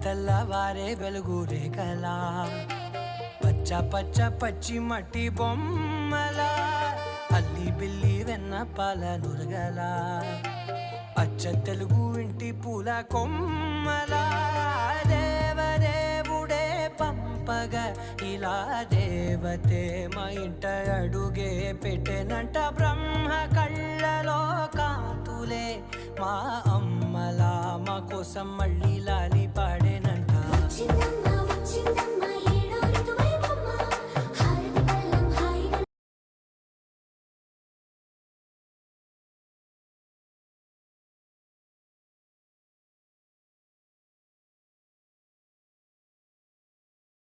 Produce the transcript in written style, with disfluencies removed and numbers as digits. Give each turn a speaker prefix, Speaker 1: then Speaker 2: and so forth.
Speaker 1: తెల్లవారే వెలుగు రేఖలా పచ్చ పచ్చ పచ్చి మట్టి బొమ్మలా అల్లి బిల్లి వెన్న పాల నురగలా అచ్చ తెలుగు ఇంటి పూల కొమ్మలా దేవదేవుడే పంపగా ఇలా దేవతే మా ఇంట అడుగే పెట్టెనంట బ్రహ్మ కళ్ళలో కాంతులే మా అమ్మలా మా కోసం మళ్ళీ లాలి పాడేనంట.